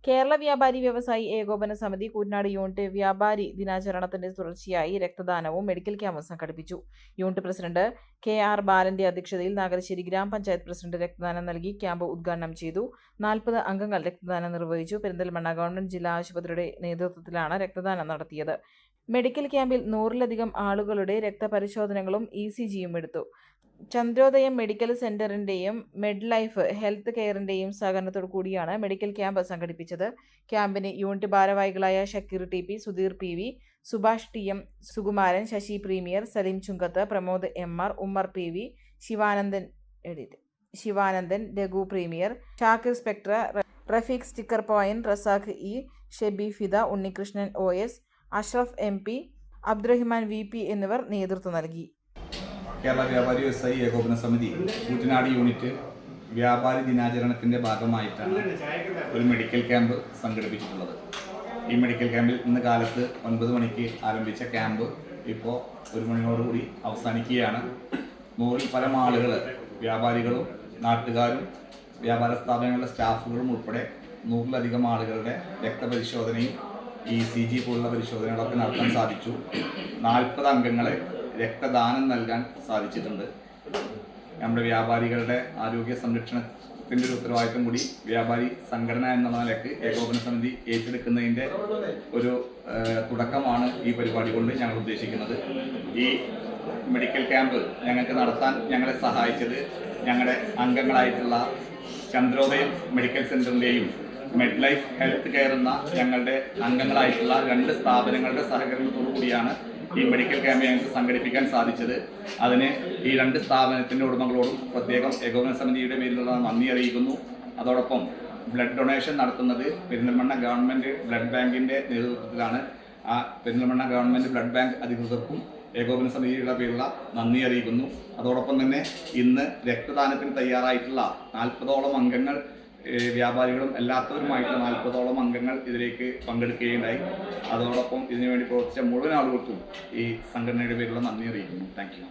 കേരള വ്യാപാരി വ്യവസായി ഏകോപന സമിതി കൂറ്റനാട് യൂണിറ്റ് വ്യാപാരി ദിനാചരണത്തിന്റെ തുടർച്ചയായി രക്തദാനവും മെഡിക്കൽ ക്യാമ്പും സംഘടിപ്പിച്ചു. യൂണിറ്റ് പ്രസിഡന്റ് KR ബാലന്റെ അധ്യക്ഷതയിൽ നാഗരശ്ശേരി ഗ്രാമപഞ്ചായത്ത് പ്രസിഡന്റ് രക്തദാനം നൽകി ക്യാമ്പ് ഉദ്ഘാടനം ചെയ്തു. 40 അംഗങ്ങൾ രക്തദാനം നിർവഹിച്ചു. പെരിന്തൽമണ്ണ ഗവൺമെന്റ് ജില്ലാ ആശുപത്രിയുടെ നേതൃത്വത്തിലാണ് രക്തദാനം നടത്തിയത്. മെഡിക്കൽ ക്യാമ്പിൽ 100-ലധികം ആളുകളുടെ രക്തപരിശോധനകളും ECGയും എടുത്തു. ചന്ദ്രോദയം മെഡിക്കൽ സെന്ററിന്റെയും മെഡ് ലൈഫ് ഹെൽത്ത് കെയറിന്റെയും സഹകരണത്തോടു കൂടിയാണ് മെഡിക്കൽ ക്യാമ്പ് സംഘടിപ്പിച്ചത്. ക്യാമ്പിന് യൂണിറ്റ് ഭാരവാഹികളായ Shakeer TP, Sudheer PV, Subhash TM, Sukumaran, Sasi premier, Saleem Chunkath, Pramod MR, Ummer PV, Sivanandan, Raghu premier, Shakir Spectra, Rafeeq sticker point, Razak E, Shebi Fida, Unnikrishnan OS, Ashraf MP, Abdurahiman VP എന്നിവർ നേതൃത്വം നൽകി. കേരള വ്യാപാരി വ്യവസായി ഏകോപന സമിതി കൂറ്റനാട് യൂണിറ്റ് വ്യാപാരി ദിനാചരണത്തിൻ്റെ ഭാഗമായിട്ടാണ് ഒരു മെഡിക്കൽ ക്യാമ്പ് സംഘടിപ്പിച്ചിട്ടുള്ളത്. ഈ മെഡിക്കൽ ക്യാമ്പിൽ ഇന്ന് കാലത്ത് 9 മണിക്ക് ആരംഭിച്ച ക്യാമ്പ് ഇപ്പോൾ 1 മണിയോടുകൂടി അവസാനിക്കുകയാണ്. 100-ൽ പരം ആളുകൾ, വ്യാപാരികളും നാട്ടുകാരും വ്യാപാര സ്ഥാപനങ്ങളുടെ സ്റ്റാഫുകളും ഉൾപ്പെടെ 100-ലധികം ആളുകളുടെ രക്തപരിശോധനയും ECG പോലുള്ള പരിശോധനകളൊക്കെ നടത്താൻ സാധിച്ചു. 40 അംഗങ്ങളെ രക്തദാനം നൽകാൻ സാധിച്ചിട്ടുണ്ട്. നമ്മുടെ വ്യാപാരികളുടെ ആരോഗ്യ സംരക്ഷണത്തിൻ്റെ ഒരു ഉത്തരവാദിത്വം കൂടി വ്യാപാരി സംഘടന എന്നുള്ള നിലയ്ക്ക് ഏകോപന സമിതി ഏറ്റെടുക്കുന്നതിൻ്റെ ഒരു തുടക്കമാണ് ഈ പരിപാടി കൊണ്ട് ഞങ്ങൾ ഉദ്ദേശിക്കുന്നത്. ഈ മെഡിക്കൽ ക്യാമ്പ് ഞങ്ങൾക്ക് നടത്താൻ ഞങ്ങളെ സഹായിച്ചത് ഞങ്ങളുടെ അംഗങ്ങളായിട്ടുള്ള ചന്ദ്രോദയം മെഡിക്കൽ സെൻ്ററിൻ്റെയും മെഡ് ലൈഫ് ഹെൽത്ത് കെയർ എന്ന ഞങ്ങളുടെ അംഗങ്ങളായിട്ടുള്ള 2 സ്ഥാപനങ്ങളുടെ സഹകരണത്തോടു കൂടിയാണ് ഈ മെഡിക്കൽ ക്യാമ്പ് ഞങ്ങൾക്ക് സംഘടിപ്പിക്കാൻ സാധിച്ചത്. അതിന് ഈ 2 സ്ഥാപനത്തിൻ്റെ ഉടമകളോടും പ്രത്യേകം ഏകോപന സമിതിയുടെ പേരിലുള്ള നന്ദി അറിയിക്കുന്നു. അതോടൊപ്പം ബ്ലഡ് ഡൊണേഷൻ നടത്തുന്നത് പെരിന്തൽമണ്ണ ഗവൺമെൻറ് ബ്ലഡ് ബാങ്കിൻ്റെ നേതൃത്വത്തിലാണ്. ആ പെരിന്തൽമണ്ണ ഗവൺമെൻറ് ബ്ലഡ് ബാങ്ക് അധികൃതർക്കും ഏകോപന സമിതിയുടെ പേരിലുള്ള നന്ദി അറിയിക്കുന്നു. അതോടൊപ്പം തന്നെ ഇന്ന് രക്തദാനത്തിന് തയ്യാറായിട്ടുള്ള 40ഓളം അംഗങ്ങൾ, വ്യാപാരികളും അല്ലാത്തവരുമായിട്ടുള്ള 40ഓളം അംഗങ്ങൾ ഇതിലേക്ക് പങ്കെടുക്കുകയുണ്ടായി. അതോടൊപ്പം ഇതിനുവേണ്ടി പ്രവർത്തിച്ച മുഴുവൻ ആളുകൾക്കും ഈ സംഘടനയുടെ പേരിലുള്ള നന്ദി അറിയിക്കുന്നു. Thank you.